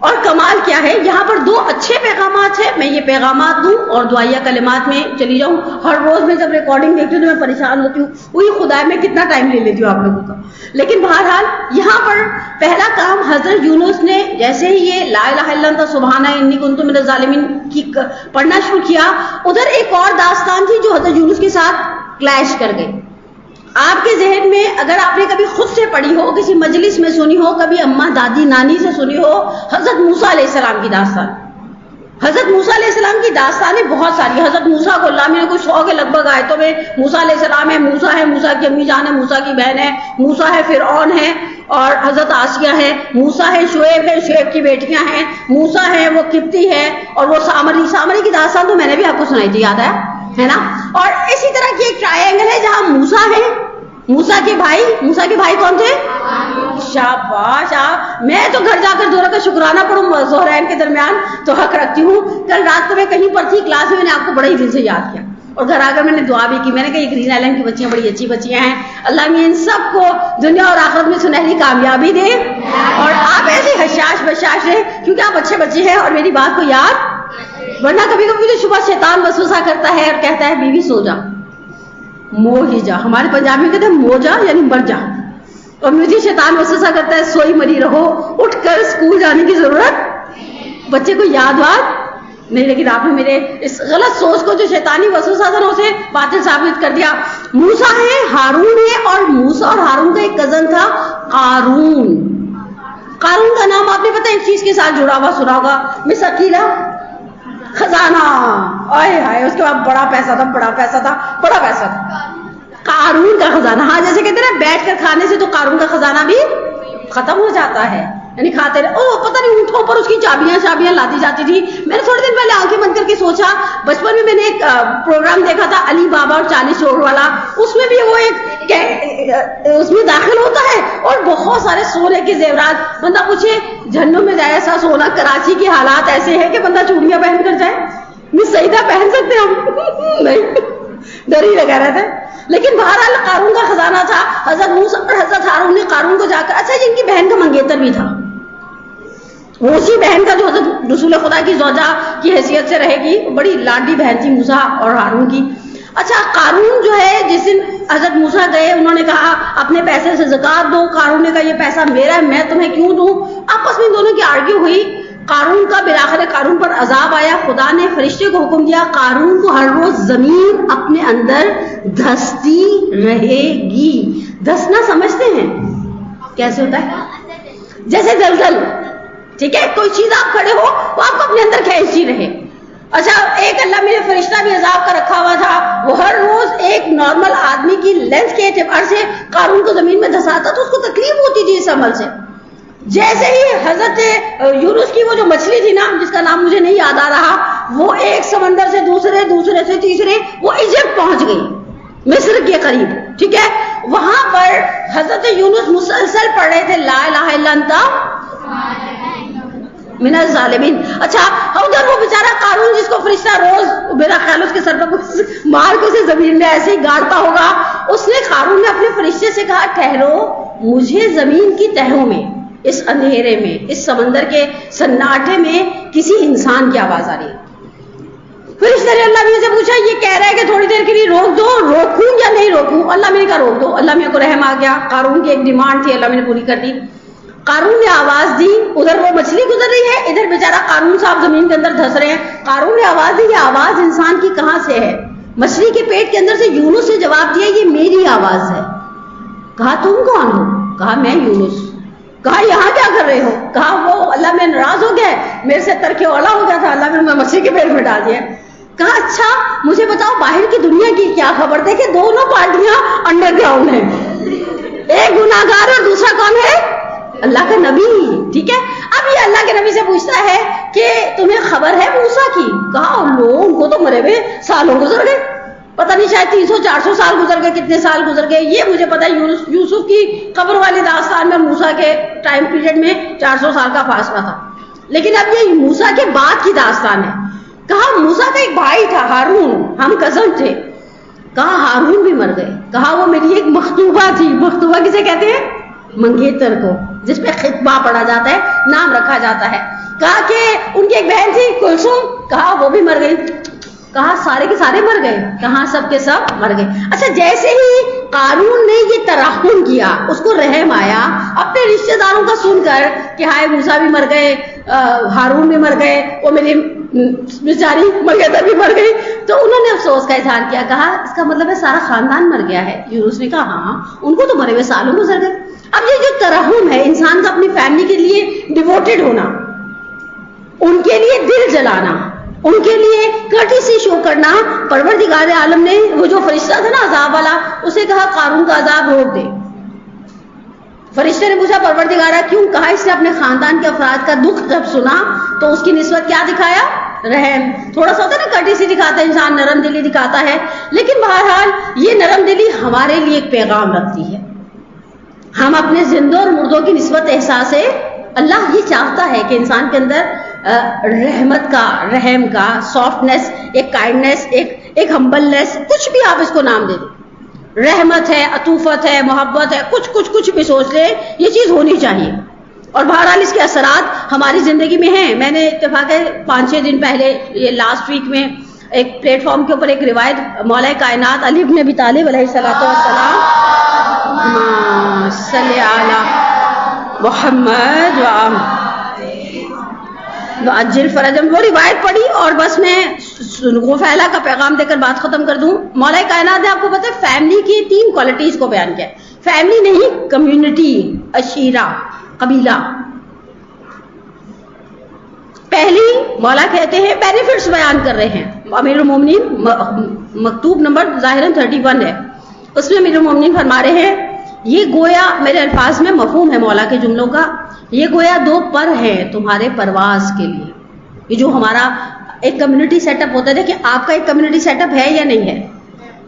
اور کمال کیا ہے, یہاں پر 2 اچھے پیغامات ہیں. میں یہ پیغامات دوں اور دعائیہ کلمات میں چلی جاؤں. ہر روز میں جب ریکارڈنگ دیکھتی ہوں تو میں پریشان ہوتی ہوں, وہی خدا میں کتنا ٹائم لے لیتی ہوں آپ لوگوں کا. لیکن بہرحال یہاں پر پہلا کام حضرت یونس نے جیسے ہی یہ لا الہ الا انت سبحانک انی کنت من الظالمین کی پڑھنا شروع کیا, ادھر ایک اور داستان تھی جو حضرت یونس کے ساتھ کلیش کر گئی. آپ کے ذہن میں اگر آپ نے کبھی خود سے پڑھی ہو, کسی مجلس میں سنی ہو, کبھی اماں دادی نانی سے سنی ہو, حضرت موسیٰ علیہ السلام کی داستان. حضرت موسیٰ علیہ السلام کی داستانیں بہت ساری. حضرت موسیٰ کو اللہ نے کچھ 100 کے لگ بھگ آیتوں میں موسیٰ علیہ السلام ہے, موسیٰ ہے, موسیٰ کی امی جان ہے, موسیٰ کی بہن ہے, موسیٰ ہے, فرعون ہے, اور حضرت آسیہ ہے, موسیٰ ہے, شعیب ہے, شعیب کی بیٹیاں ہیں, موسیٰ ہے, وہ قبطی ہے, اور وہ سامری کی داستان تو میں نے بھی آپ کو سنائی تھی, یاد ہے نا. اور اسی طرح کی ایک ٹرائنگل ہے جہاں موسیٰ ہے, موسیٰ کے بھائی کون تھے؟ شاباش. میں تو گھر جا کر دورہ کا شکرانہ پڑھوں ظہرین کے درمیان تو حق رکھتی ہوں. کل رات کو میں کہیں پر تھی کلاس میں نے آپ کو بڑے ہی دل سے یاد کیا, اور گھر آ کر میں نے دعا بھی کی. میں نے کہا یہ گرین آئلینڈ کی بچیاں بڑی اچھی بچیاں ہیں, اللہ نے ان سب کو دنیا اور آخرت میں سنہری کامیابی دے, اور آپ ایسے حشاش بشاش رہے کیونکہ آپ اچھے بچے ہیں اور میری بات کو یاد. ورنہ کبھی کبھی تو صبح شیطان وسوسہ کرتا ہے اور کہتا ہے بیوی سو جا, مو ہی جا. ہمارے پنجابی میں کہتے ہیں مو جا یعنی مر جا, اور مجھے شیطان وسوسہ کرتا ہے سوئی مری رہو, اٹھ کر اسکول جانے کی ضرورت, بچے کو یاد نہیں. لیکن آپ نے میرے اس غلط سوچ کو جو شیطانی وسوسہ تھا اسے باطل ثابت کر دیا. موسیٰ ہے, ہارون ہے, اور موسیٰ اور ہارون کا ایک کزن تھا قارون. قارون کا نام آپ نے پتہ ایک چیز کے ساتھ جڑا ہوا سنا ہوگا, مس عقیلہ, خزانہ. آئے ہائے, اس کے بعد بڑا پیسہ تھا. قارون کا خزانہ. ہاں جیسے کہتے ہیں نا بیٹھ کر کھانے سے تو قارون کا خزانہ بھی ختم ہو جاتا ہے, یعنی کھاتے رہے. پتہ نہیں اونٹوں پر اس کی چابیاں لاتی جاتی تھی. میں نے تھوڑے دن پہلے آنکھیں بند کر کے سوچا, بچپن میں نے ایک پروگرام دیکھا تھا علی بابا اور 40 چور والا, اس میں بھی وہ ایک اس میں داخل ہوتا ہے اور بہت سارے سونے کے زیورات. بندہ پوچھے جھنڈوں میں جائے ایسا سونا, کراچی کے حالات ایسے ہیں کہ بندہ چوڑیاں پہن کر جائے. نہیں سیدہ پہن سکتے ہم نہیں, ڈر ہی لگا رہتا ہے. لیکن بہرحال قارون کا خزانہ تھا. حضرت موسیٰ اور حضرت ہارون نے قارون کو جا کر, اچھا جن کی بہن کا منگیتر بھی تھا, وہ اسی بہن کا جو حضرت رسول خدا کی زوجہ کی حیثیت سے رہے گی, بڑی لاڈلی بہن تھی موسیٰ اور ہارون کی. اچھا قارون جو ہے, جس دن حضرت موسیٰ گئے انہوں نے کہا اپنے پیسے سے زکات دو. قارون نے کہا یہ پیسہ میرا ہے, میں تمہیں کیوں دوں. آپس میں دونوں کی آرگیو ہوئی. قارون کا بالآخر قارون پر عذاب آیا. خدا نے فرشتے کو حکم دیا قارون کو ہر روز زمین اپنے اندر دھستی رہے گی. دھسنا سمجھتے ہیں کیسے ہوتا ہے؟ جیسے زلزل, ٹھیک ہے, کوئی چیز آپ کھڑے ہو وہ آپ کو اپنے اندر کھینچتی رہے. اچھا ایک اللہ میرے فرشتہ بھی عذاب کا رکھا ہوا تھا, وہ ہر روز ایک نارمل آدمی کی لینتھ کے اعتبار سے قارون کو زمین میں دھساتا تو اس کو تکلیف ہوتی تھی اس عمل سے. جیسے ہی حضرت یونس کی وہ جو مچھلی تھی نا, جس کا نام مجھے نہیں یاد آ رہا, وہ ایک سمندر سے دوسرے سے تیسرے وہ ایجپٹ پہنچ گئی, مصر کے قریب, ٹھیک ہے. وہاں پر حضرت یونس مسلسل پڑھ رہے تھے لا الہ الا انت, من الظالمین. اچھا ادھر وہ بیچارہ قارون جس کو فرشتہ روز میرا خیال اس کے سر پہ مار کے اسے زمین میں ایسے ہی گاڑتا ہوگا, اس نے قارون نے اپنے فرشتے سے کہا ٹھہرو, مجھے زمین کی تہوں میں, اس اندھیرے میں, اس سمندر کے سناٹے میں کسی انسان کی آواز آ رہی ہے. فرشتے نے اللہ میاں سے پوچھا یہ کہہ رہا ہے کہ تھوڑی دیر کے لیے روک دو, روکوں یا نہیں روکوں؟ اللہ میاں کا روک دو. اللہ میاں کو رحم آ گیا, قارون کی ایک ڈیمانڈ تھی اللہ میاں نے پوری کر دی. قارون نے آواز دی, ادھر وہ مچھلی گزر رہی ہے, ادھر بیچارہ قارون صاحب زمین کے اندر دھس رہے ہیں. قارون نے آواز دی, یہ آواز انسان کی کہاں سے ہے؟ مچھلی کے پیٹ کے اندر سے یونس نے جواب دیا یہ میری آواز ہے. کہا تم کون ہو؟ کہا میں یونس. کہا یہاں کیا کر رہے ہو؟ کہا وہ اللہ میں ناراض ہو گیا ہے, میرے سے ترک اولا ہو گیا تھا, اللہ میں مچھلی کے پیٹ میں ڈال دیا. کہا اچھا مجھے بتاؤ باہر کی دنیا کی کیا خبر؟ دیکھے دونوں پارٹیاں انڈر گراؤنڈ ہیں, ایک گناہگار اور دوسرا کون ہے؟ اللہ کا نبی. ٹھیک ہے, اب یہ اللہ کے نبی سے پوچھتا ہے کہ تمہیں خبر ہے موسیٰ کی؟ کہا لوگوں کو تو مرے ہوئے سالوں گزر گئے, پتہ نہیں شاید 300-400 سال گزر گئے, کتنے سال گزر گئے, یہ مجھے پتا ہے یوسف کی قبر والی داستان میں موسیٰ کے ٹائم پیریڈ میں 400 سال کا فاصلہ تھا, لیکن اب یہ موسیٰ کے بعد کی داستان ہے. کہا موسیٰ کا ایک بھائی تھا ہارون, ہم کزن تھے. کہا ہارون بھی مر گئے. کہا وہ میری ایک مخطوبہ تھی. مخطوبہ کسے کہتے ہیں؟ منگیتر کو, جس پہ خطبہ پڑھا جاتا ہے, نام رکھا جاتا ہے. کہا کہ ان کی ایک بہن تھی کلثوم. کہا وہ بھی مر گئی. کہا سارے کے سارے مر گئے. کہاں سب کے سب مر گئے. اچھا جیسے ہی قارون نے یہ ترحم کیا, اس کو رحم آیا اپنے رشتہ داروں کا سن کر کہ ہائے موسیٰ بھی مر گئے, ہارون بھی مر گئے, وہ میری بیچاری منگیتر بھی مر گئی, تو انہوں نے افسوس کا اظہار کیا. کہا اس کا مطلب ہے سارا خاندان مر گیا ہے؟ یونس نے کہا ہاں, ان کو تو مرے ہوئے سالوں گزر گئے. اب یہ جو ترحم ہے, انسان کا اپنی فیملی کے لیے ڈیووٹڈ ہونا, ان کے لیے دل جلانا, ان کے لیے کٹیسی شو کرنا, پروردگار عالم نے وہ جو فرشتہ تھا نا عذاب والا, اسے کہا قارون کا عذاب روک دے. فرشتے نے پوچھا پروردگارہ کیوں؟ کہا اس نے اپنے خاندان کے افراد کا دکھ جب سنا تو اس کی نسبت کیا دکھایا؟ رحم. تھوڑا سا ہوتا ہے نا کٹیسی دکھاتا ہے انسان, نرم دلی دکھاتا ہے, لیکن بہرحال یہ نرم دلی ہمارے لیے ایک پیغام رکھتی ہے. ہم اپنے زندوں اور مردوں کی نسبت احساس ہے, اللہ یہ چاہتا ہے کہ انسان کے اندر رحمت کا, رحم کا, سافٹنس, ایک کائنڈنس, ایک ہمبلنس, کچھ بھی آپ اس کو نام دے دیں, رحمت ہے, عطوفت ہے, محبت ہے, کچھ بھی سوچ لے, یہ چیز ہونی چاہیے. اور بہرحال اس کے اثرات ہماری زندگی میں ہیں. میں نے اتفاق 5-6 دن پہلے یہ لاسٹ ویک میں ایک پلیٹ فارم کے اوپر ایک روایت مولا کائنات علی بن ابی طالب علیہ السلام صلی علی محمد وعجل فرجم, وہ روایت پڑھی اور بس میں غفیلہ کا پیغام دے کر بات ختم کر دوں. مولا کائنات نے آپ کو پتہ ہے فیملی کی 3 کوالٹیز کو بیان کیا ہے. فیملی نہیں, کمیونٹی, عشیرہ, قبیلہ. پہلی مولا کہتے ہیں بینیفٹس بیان کر رہے ہیں. امیر المومنین مکتوب نمبر ظاہراً 31 ہے, اس میں امیر المومنین فرما رہے ہیں یہ گویا, میرے الفاظ میں مفہوم ہے مولا کے جملوں کا, یہ گویا 2 پر ہیں تمہارے پرواز کے لیے. یہ جو ہمارا ایک کمیونٹی سیٹ اپ ہوتا ہے, دیکھیں آپ کا ایک کمیونٹی سیٹ اپ ہے یا نہیں ہے؟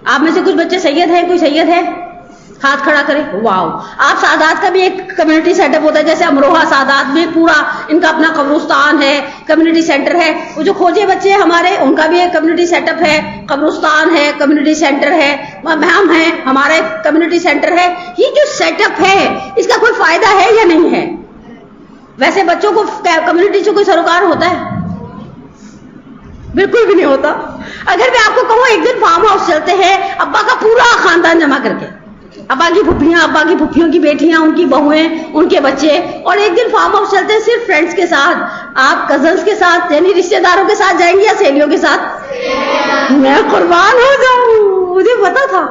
آپ میں سے کچھ بچے سید ہیں, کوئی سید ہے؟ ہاتھ کھڑا کرے. واو. آپ سادات کا بھی ایک کمیونٹی سیٹ اپ ہوتا ہے, جیسے امروہہ سادات میں پورا ان کا اپنا قبرستان ہے, کمیونٹی سینٹر ہے. وہ جو کھوجے بچے ہیں ہمارے, ان کا بھی ایک کمیونٹی سیٹ اپ ہے, قبرستان ہے, کمیونٹی سینٹر ہے. ہم ہیں, ہمارا ایک کمیونٹی سینٹر ہے. یہ جو سیٹ اپ ہے اس کا کوئی فائدہ ہے یا نہیں ہے؟ ویسے بچوں کو کمیونٹی سے کوئی سروکار ہوتا ہے؟ بالکل بھی نہیں ہوتا. اگر میں آپ کو کہوں ایک دن فارم ہاؤس چلتے ہیں, ابا کا پورا خاندان جمع کر کے, ابا کی پھپھیاں, ابا کی پھپھیوں کی بیٹیاں, ان کی بہویں, ان کے بچے, اور ایک دن فارم ہاؤس چلتے ہیں صرف فرینڈس کے ساتھ, آپ کزنس کے ساتھ یعنی رشتے داروں کے ساتھ جائیں گے یا سہیلیوں کے ساتھ؟ میں قربان ہو جاؤں, مجھے پتا تھا.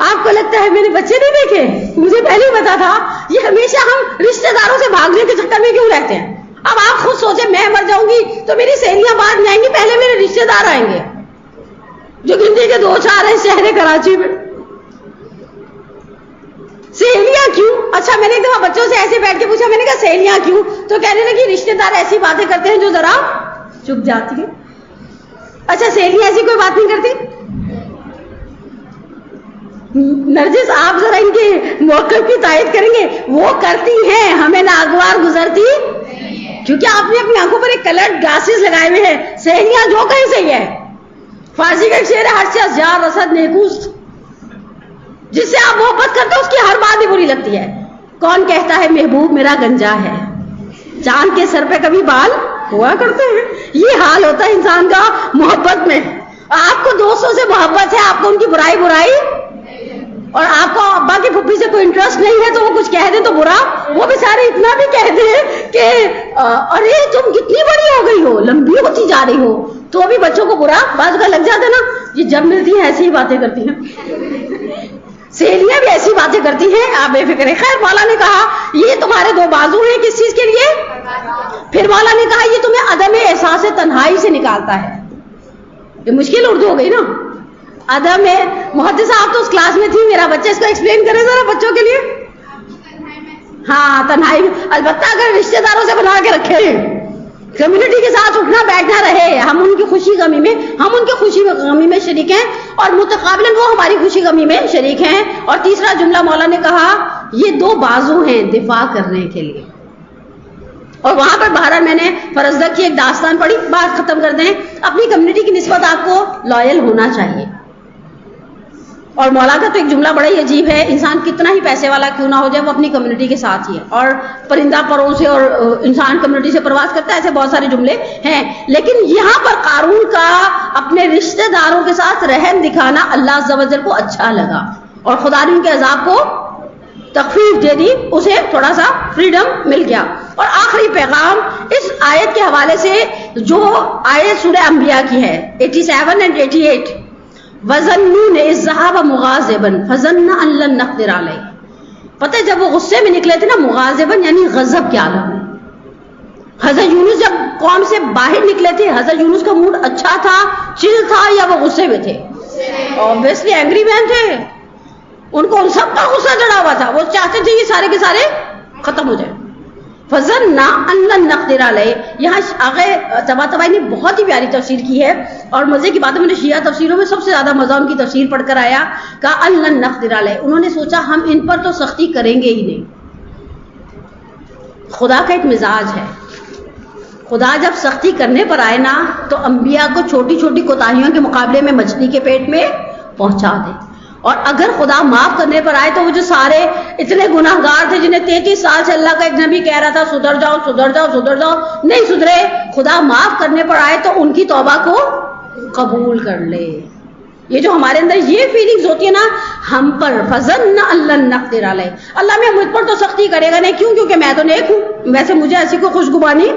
آپ کو لگتا ہے میں نے بچے نہیں دیکھے؟ مجھے پہلے ہی پتا تھا. یہ ہمیشہ ہم رشتے داروں سے بھاگنے کے چکر میں کیوں رہتے ہیں؟ اب آپ خود سوچیں, میں مر جاؤں گی تو میری سہیلیاں بعد میں آئیں گی, پہلے میرے رشتے دار آئیں گے جو گنتی کے 2-4 ہیں شہر کراچی میں. سہیلیاں کیوں؟ اچھا میں نے ایک دفعہ بچوں سے ایسے بیٹھ کے پوچھا, میں نے کہا سہیلیاں کیوں؟ تو کہنے لگی رشتے دار ایسی باتیں کرتے ہیں جو ذرا چپ جاتی ہیں. اچھا سہیلیاں ایسی کوئی بات نہیں کرتی؟ نرجس آپ ذرا ان کے موقف کی تائید کریں گے, وہ کرتی ہیں, ہمیں ناگوار گزرتی کیونکہ آپ نے اپنی آنکھوں پر ایک کلرڈ گلاسز لگائے ہوئے ہیں. سہیلیاں جو کہیں صحیح ہے. فارسی کا ایک شعر ہے، ہر سے ازیار رسد نیکوست، جس سے آپ محبت کرتے ہو اس کی ہر بات ہی بری لگتی ہے. کون کہتا ہے محبوب میرا گنجا ہے، چاند کے سر پہ کبھی بال ہوا کرتے ہیں. یہ حال ہوتا ہے انسان کا محبت میں. آپ کو دوستوں سے محبت ہے، آپ کو ان کی برائی اور آپ کو ابا کی پھپھی سے کوئی انٹرسٹ نہیں ہے، تو وہ کچھ کہہ دیں تو برا. وہ بیچارے اتنا بھی کہتے ہیں کہ ارے تم کتنی بڑی ہو گئی ہو، لمبی ہوتی جا رہی ہو، تو ابھی بچوں کو برا بعض کا لگ جاتا ہے نا. یہ جب ملتی ہیں ایسی ہی باتیں کرتی ہیں. سہیلیاں بھی ایسی باتیں کرتی ہیں، آپ بے فکر ہیں. خیر، مولا نے کہا یہ تمہارے دو بازو ہیں کس چیز کے لیے. پھر مولا نے کہا یہ تمہیں عدم احساس تنہائی سے نکالتا ہے. یہ مشکل اردو ہو گئی نا. عدم محدث صاحب تو اس کلاس میں تھی، میرا بچہ اس کو ایکسپلین کرے ذرا بچوں کے لیے. ہاں، تنہائی البتہ اگر رشتہ داروں سے بنا کے رکھے، کمیونٹی کے ساتھ اٹھنا بیٹھنا رہے، ہم ان کی خوشی غمی میں، ہم ان کی خوشی غمی میں شریک ہیں اور متقابلاً وہ ہماری خوشی غمی میں شریک ہیں. اور تیسرا جملہ مولا نے کہا یہ دو بازو ہیں دفاع کرنے کے لیے. اور وہاں پر بہرحال میں نے فرزدق کی ایک داستان پڑھی. بات ختم کر دیں. اپنی کمیونٹی کی نسبت آپ کو لائل ہونا چاہیے. اور مولا کا تو ایک جملہ بڑا ہی عجیب ہے، انسان کتنا ہی پیسے والا کیوں نہ ہو جائے وہ اپنی کمیونٹی کے ساتھ ہی ہے. اور پرندہ پروں سے اور انسان کمیونٹی سے پرواز کرتا ہے، ایسے بہت سارے جملے ہیں. لیکن یہاں پر قارون کا اپنے رشتہ داروں کے ساتھ رحم دکھانا اللہ عز و جل کو اچھا لگا اور خدا نے ان کے عذاب کو تخفیف دے دی، اسے تھوڑا سا فریڈم مل گیا. اور آخری پیغام اس آیت کے حوالے سے جو آیت سورہ انبیاء کی ہے 87 اور 88، وَظَنُّونَ إِذْ ذَهَبَ مُغَاضِبًا فَظَنَّ أَن لَّن نَّقْدِرَ عَلَيْهِ. پتہ ہے جب وہ غصے میں نکلے تھے نا، مغاضباً یعنی غضب کے عالم میں. حضرت یونس جب قوم سے باہر نکلے تھے، حضرت یونس کا موڈ اچھا تھا، چل تھا، یا وہ غصے میں تھے؟ obviously اینگری مین تھے. ان کو ان سب کا غصہ چڑھا ہوا تھا، وہ چاہتے تھے یہ سارے کے سارے ختم ہو جائیں. فَظَنَّ أَن لَّن نَّقْدِرَ عَلَيْهِ. یہاں آگے طباطبائی نے بہت ہی پیاری تفسیر کی ہے اور مزے کی بات ہے، مجھے شیعہ تفسیروں میں سب سے زیادہ مزہ ان کی تفسیر پڑھ کر آیا. کہا أَن لَّن نَّقْدِرَ عَلَيْهِ. انہوں نے سوچا ہم ان پر تو سختی کریں گے ہی نہیں. خدا کا ایک مزاج ہے، خدا جب سختی کرنے پر آئے نا تو انبیاء کو چھوٹی چھوٹی کوتاہیوں کے مقابلے میں مچھلی کے پیٹ میں پہنچا دے. اور اگر خدا معاف کرنے پر آئے تو وہ جو سارے اتنے گناہ گار تھے جنہیں 33 سال سے اللہ کا ایک نبی کہہ رہا تھا سدھر جاؤ سدھر جاؤ سدھر جاؤ، نہیں سدھرے، خدا معاف کرنے پر آئے تو ان کی توبہ کو قبول کر لے. یہ جو ہمارے اندر یہ فیلنگز ہوتی ہے نا ہم پر، فَظَنَّ أَن لَّن نَّقْدِرَ عَلَيْهِ، اللہ میں مجھ پر تو سختی کرے گا نہیں. کیوں؟ کیونکہ میں تو نیک ہوں، ویسے مجھے ایسی کوئی خوشگمانی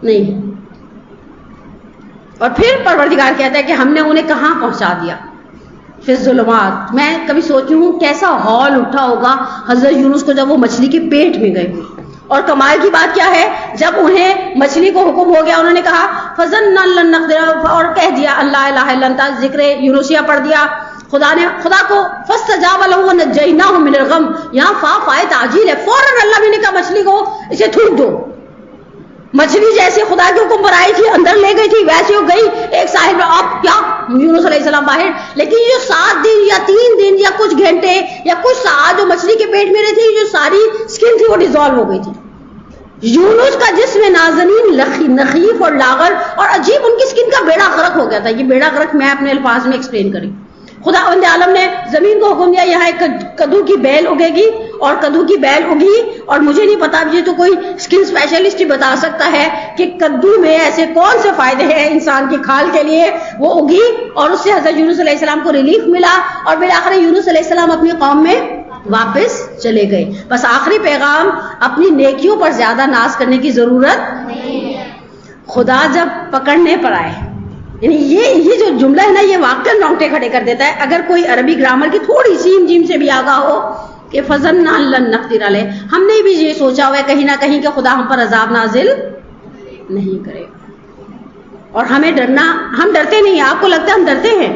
نہیں. اور پھر پروردگار کہتا ہے کہ ہم نے انہیں کہاں پہنچا دیا، پھر ظلمات. میں کبھی سوچتی ہوں کیسا ہال اٹھا ہوگا حضرت یونس کو جب وہ مچھلی کے پیٹ میں گئے. اور کمال کی بات کیا ہے، جب انہیں مچھلی کو حکم ہو گیا انہوں نے کہا فَظَنَّ أَن لَّن نَّقْدِرَ، اور کہہ دیا اللہ الہ الا انت، ذکر یونسیہ پڑھ دیا. خدا کو فَاسْتَجَابَ لَهُ وَنَجَّيْنَاهُ مِنَ الْغَمِّ. یہاں فائے تعجیل ہے، فوراً اللہ نے کہا مچھلی کو اسے تھوک دو. مچھلی جیسے خدا کے حکم پر آئی تھی اندر لے گئی تھی ویسے وہ گئی ایک ساحل میں. اب کیا یونس علیہ السلام باہر، لیکن یہ 7 دن یا 3 دن یا کچھ گھنٹے یا کچھ ساعت جو مچھلی کے پیٹ میں رہی تھی، جو ساری سکن تھی وہ ڈیزالو ہو گئی تھی. یونس کا جسم نازنین نخیف اور لاغر اور عجیب، ان کی سکن کا بیڑا غرق ہو گیا تھا. یہ بیڑا غرق میں اپنے الفاظ میں ایکسپلین کری. خدا بند عالم نے زمین کو حکم دیا یہاں ایک کدو کی بیل اگے گی، اور کدو کی بیل اگی. اور مجھے نہیں پتا یہ تو کوئی اسکن اسپیشلسٹ ہی بتا سکتا ہے کہ کدو میں ایسے کون سے فائدے ہیں انسان کی کھال کے لیے. وہ اگی اور اس سے حضرت یونس علیہ السلام کو ریلیف ملا اور بالآخر یونس علیہ السلام اپنی قوم میں واپس چلے گئے. بس آخری پیغام، اپنی نیکیوں پر زیادہ ناز کرنے کی ضرورت نہیں ہے. خدا جب پکڑنے پر آئے، یعنی یہ جو جملہ ہے نا یہ واقعاً رونگٹے کھڑے کر دیتا ہے. اگر کوئی عربی گرامر کی تھوڑی سی جیم سے بھی آگاہ ہو کہ فَظَنَّ أَن لَّن نَّقْدِرَ عَلَيْهِ، ہم نے بھی یہ سوچا ہوا ہے کہیں نہ کہیں کہ خدا ہم پر عذاب نازل نہیں کرے. اور ہمیں ڈرنا، ہم ڈرتے نہیں، آپ کو لگتا ہے ہم ڈرتے ہیں.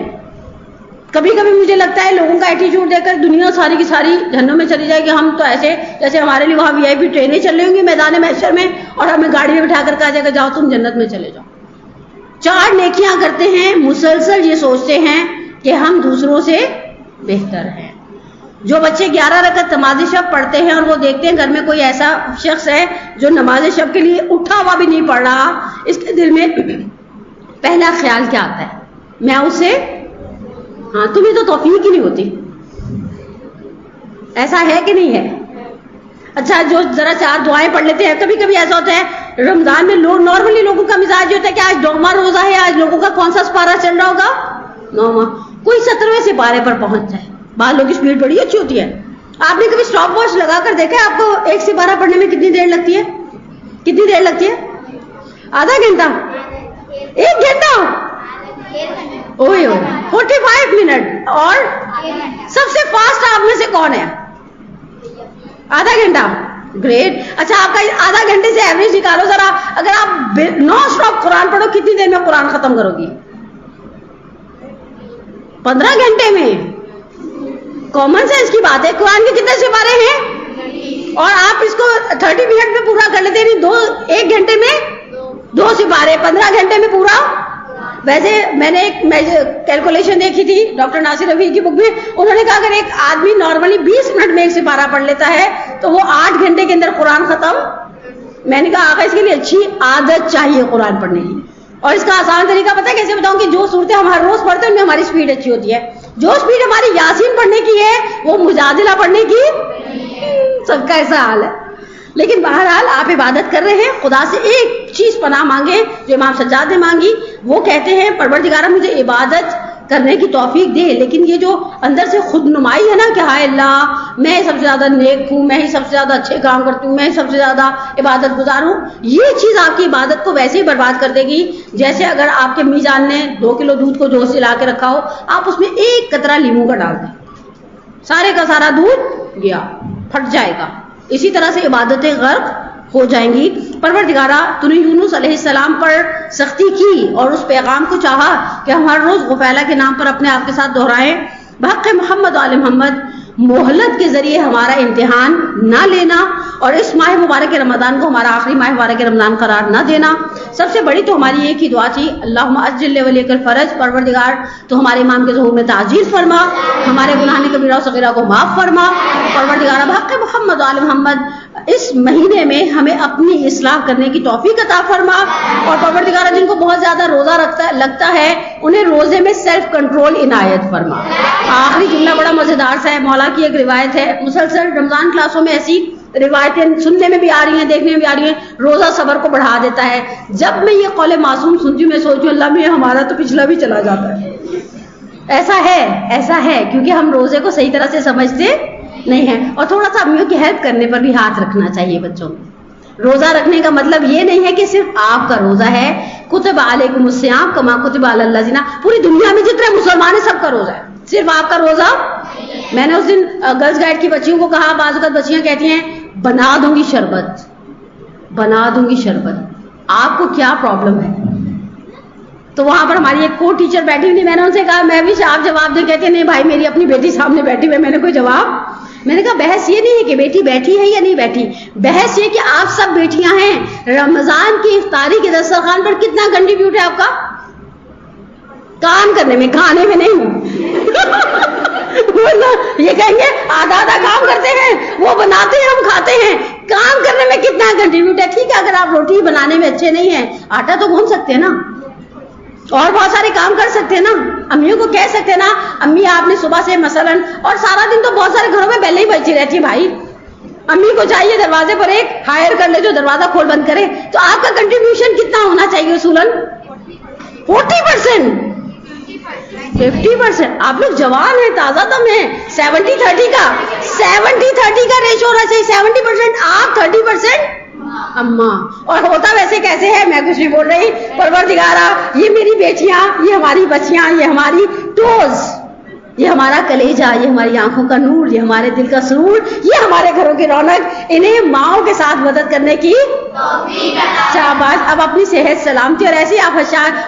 کبھی کبھی مجھے لگتا ہے لوگوں کا ایٹیچیوڈ دیکھ کر دنیا ساری کی ساری جہنم میں چلی جائے گی. ہم تو ایسے جیسے ہمارے لیے وہاں VIP ٹرینیں چل رہی ہوں گی میدان محشر میں، اور ہمیں گاڑی میں بٹھا کر کہا جائے گا جاؤ تم جنت میں چلے جاؤ. 4 نیکیاں کرتے ہیں، مسلسل یہ سوچتے ہیں کہ ہم دوسروں سے بہتر ہیں. جو بچے 11 رکعت نماز شب پڑھتے ہیں اور وہ دیکھتے ہیں گھر میں کوئی ایسا شخص ہے جو نماز شب کے لیے اٹھا ہوا بھی نہیں پڑھ رہا، اس کے دل میں پہلا خیال کیا آتا ہے؟ میں اسے، ہاں تمہیں تو توفیق ہی نہیں ہوتی، ایسا ہے کہ نہیں ہے؟ اچھا جو ذرا 4 دعائیں پڑھ لیتے ہیں، کبھی کبھی ایسا ہوتا ہے رمضان میں لوگ نارملی لوگوں کا مزاج ہوتا ہے کہ آج 9واں روزہ ہے، آج لوگوں کا کون سا سپارہ چل رہا ہوگا؟ 9واں، کوئی 17ویں سپارے پر پہنچ جائے۔ بعض لوگ کی سپیڈ بڑی اچھی ہوتی ہے، آپ نے کبھی اسٹاپ واچ لگا کر دیکھا ہے آپ کو ایک سپارہ پڑھنے میں کتنی دیر لگتی ہے؟ کتنی دیر لگتی ہے؟ آدھا گھنٹہ، 1 گھنٹہ، اوئے اوئے 45 منٹ۔ اور سب سے فاسٹ آپ میں سے کون ہے؟ آدھا گھنٹہ، گریٹ۔ اچھا آپ کا آدھا گھنٹے سے ایوریج نکالو ذرا، اگر آپ نان اسٹاپ قرآن پڑھو کتنی دیر میں قرآن ختم کرو گی؟ 15 گھنٹے میں۔ کامن سینس کی بات ہے، قرآن کے کتنے سپارے ہیں اور آپ اس کو 30 منٹ میں پورا کر لیتے ہیں، 1 گھنٹے میں 2 سپارے، 15 گھنٹے میں پورا۔ ویسے میں نے ایک کیلکولیشن دیکھی تھی ڈاکٹر ناصر رفیع کی بک میں، انہوں نے کہا اگر ایک آدمی نارملی 20 منٹ میں 1 سپارہ پڑھ لیتا ہے تو وہ 8 گھنٹے کے اندر قرآن ختم۔ میں نے کہا آقا اس کے لیے اچھی عادت چاہیے قرآن پڑھنے کی، اور اس کا آسان طریقہ پتہ ہے کیسے بتاؤں؟ کہ جو صورتیں ہم ہر روز پڑھتے ہیں ان میں ہماری سپیڈ اچھی ہوتی ہے، جو سپیڈ ہماری یاسین پڑھنے کی ہے وہ مجادلہ پڑھنے کی، سب کا ایسا حال ہے۔ لیکن بہرحال آپ عبادت کر رہے ہیں، خدا سے ایک چیز پناہ مانگے جو امام سجاد نے مانگی، وہ کہتے ہیں پروردگارہ مجھے عبادت کرنے کی توفیق دے، لیکن یہ جو اندر سے خود نمائی ہے نا کہ ہائے اللہ میں سب سے زیادہ نیک ہوں، میں ہی سب سے زیادہ اچھے کام کرتی ہوں، میں ہی سب سے زیادہ عبادت گزار ہوں، یہ چیز آپ کی عبادت کو ویسے ہی برباد کر دے گی جیسے اگر آپ کے امی جان نے 2 کلو دودھ کو جوش سے لا کے رکھا ہو، آپ اس میں 1 قطرہ لیموں کا ڈال دیں، سارے کا سارا دودھ گیا، پھٹ جائے گا۔ اسی طرح سے عبادتیں غرق ہو جائیں گی۔ پروردگارہ تو نے یونس علیہ السلام پر سختی کی اور اس پیغام کو چاہا کہ ہم ہر روز غفیلہ کے نام پر اپنے آپ کے ساتھ دہرائیں، بحق محمد و آل محمد مہلت کے ذریعے ہمارا امتحان نہ لینا اور اس ماہ مبارک رمضان کو ہمارا آخری ماہ مبارک رمضان قرار نہ دینا۔ سب سے بڑی تو ہماری ایک ہی دعا تھی، اللہم اجل ولیک الفرج، پروردگار تو ہمارے امام کے ظہور میں تعجیل فرما، ہمارے گناہ کبیرہ و صغیرہ کو معاف فرما، پروردگار بحق محمد و آل محمد اس مہینے میں ہمیں اپنی اصلاح کرنے کی توفیق عطا فرما، اور پروردگار جن کو بہت زیادہ روزہ لگتا ہے انہیں روزے میں سیلف کنٹرول عنایت فرما۔ آخری جملہ بڑا مزیدار سا ہے، مولا کی ایک روایت ہے، مسلسل رمضان کلاسوں میں ایسی روایتیں سننے میں بھی آ رہی ہیں، دیکھنے میں بھی آ رہی ہیں، روزہ صبر کو بڑھا دیتا ہے۔ جب میں یہ قول معصوم سنتی ہوں میں سوچتی ہوں اللہ میں ہمارا تو پچھلا بھی چلا جاتا ہے۔ ایسا ہے کیونکہ ہم روزے کو صحیح طرح سے سمجھتے نہیں ہیں، اور تھوڑا سا امیوں کی ہیلپ کرنے پر بھی ہاتھ رکھنا چاہیے بچوں کو۔ روزہ رکھنے کا مطلب یہ نہیں ہے کہ صرف آپ کا روزہ ہے، کتب علیکم الصیام کما کتب علی الذین، پوری دنیا میں جتنے مسلمان ہیں سب کا روزہ ہے، صرف آپ کا روزہ۔ میں نے اس دن گرلز گائیڈ کی بچیوں کو کہا، بعض اوقات بچیاں کہتی ہیں بنا دوں گی شربت، آپ کو کیا پرابلم ہے؟ تو وہاں پر ہماری ایک کو ٹیچر بیٹھی ہوئی، میں نے ان سے کہا میں بھی آپ جواب دیں، کہتے ہیں نہیں بھائی میری اپنی بیٹی سامنے بیٹھی ہوئی، میں نے کوئی جواب، میں نے کہا بحث یہ نہیں ہے کہ بیٹی بیٹھی ہے یا نہیں بیٹھی، بحث یہ کہ آپ سب بیٹیاں ہیں، رمضان کی افطاری کے دسترخوان پر کتنا کنٹریبیوٹ ہے آپ کا؟ کام کرنے میں، کھانے میں نہیں۔ یہ کہیں گے آدھا کام کرتے ہیں، وہ بناتے ہیں ہم کھاتے ہیں، کام کرنے میں کتنا کنٹریبیوٹ ہے؟ ٹھیک ہے اگر آپ روٹی بنانے میں اچھے نہیں ہیں، آٹا تو گھون سکتے ہیں نا، اور بہت سارے کام کر سکتے ہیں نا، امیوں کو کہہ سکتے ہیں نا امی آپ نے صبح سے مثلاً، اور سارا دن تو بہت سارے گھروں میں بیلیں ہی بجتی رہتی ہے بھائی، امی کو چاہیے دروازے پر ایک ہائر کر لے جو دروازہ کھول بند کرے، تو آپ کا کنٹریبیوشن کتنا ہونا چاہیے اصولاً؟ 40%، 50%۔ آپ لوگ جوان ہیں، تازہ دم ہیں، 70-30 کا ریشو ہونا چاہیے، 70% آپ، 30% اماں۔ اور ہوتا ویسے کیسے ہے، میں کچھ نہیں بول رہی، پروردگارہ یہ میری بیٹیاں، یہ ہماری بچیاں، یہ ہماری ٹوز، یہ ہمارا کلیجہ، یہ ہماری آنکھوں کا نور، یہ ہمارے دل کا سرور، یہ ہمارے گھروں کی رونق، انہیں ماؤں کے ساتھ مدد کرنے کی شاباش۔ اب اپنی صحت سلامتی اور ایسی آپ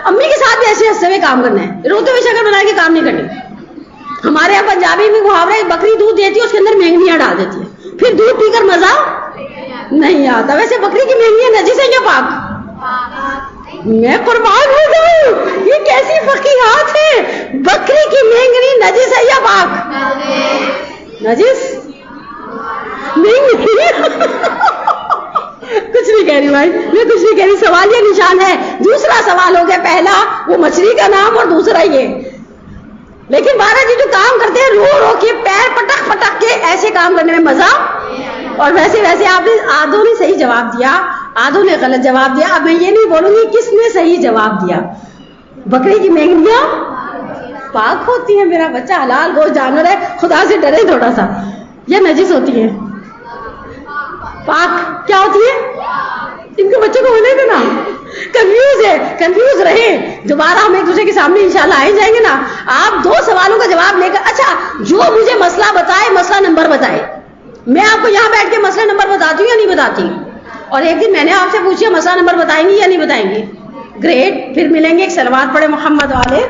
امی کے ساتھ بھی ایسے ہنستے ہوئے کام کرنا ہے، روتے ہوئے شکل بنا کے کام نہیں کرنے۔ ہمارے یہاں پنجابی میں محاورہ ہے، بکری دودھ دیتی ہے اس کے اندر مہنگیاں ڈال دیتی ہے، پھر دودھ پی کر مزہ نہیں آتا۔ ویسے بکری کی مہنگیاں نجس ہے یا پاک؟ میں قربان ہو جاؤں، یہ کیسی فقیہات ہے، بکری کی مینگنی نجس ہے یا پاک؟ نجس نہیں کچھ نہیں کہہ رہی بھائی، میں کچھ نہیں کہہ رہی، سوال یہ نشان ہے. دوسرا سوال ہو گیا، پہلا وہ مچھلی کا نام اور دوسرا یہ. لیکن مہاراج جی جو کام کرتے ہیں رو رو کے پیر پٹک پٹک کے، ایسے کام کرنے میں مزہ. اور ویسے آپ نے آدھوں نے صحیح جواب دیا، آدھوں نے غلط جواب دیا. اب میں یہ نہیں بولوں گی کس نے صحیح جواب دیا. بکری کی مینگنیاں پاک ہوتی ہیں، میرا بچہ حلال گوشت جانور ہے، خدا سے ڈرے تھوڑا سا. یہ نجس ہوتی ہے. پاک کیا ہوتی ہے؟ ان کے بچوں کو ہونے دینا. کنفیوز ہے، کنفیوز رہے. دوبارہ ہم ایک دوسرے کے سامنے انشاءاللہ آئے جائیں گے نا. آپ 2 سوالوں کا جواب لے کر، اچھا جو مجھے مسئلہ بتائے، مسئلہ نمبر بتائے. میں آپ کو یہاں بیٹھ کے مسئلہ نمبر بتاتی ہوں یا نہیں بتاتی؟ اور ایک دن میں نے آپ سے پوچھا مسئلہ نمبر بتائیں گی یا نہیں بتائیں گی؟ گریٹ. پھر ملیں گے. ایک صلوات پڑھے محمد والے.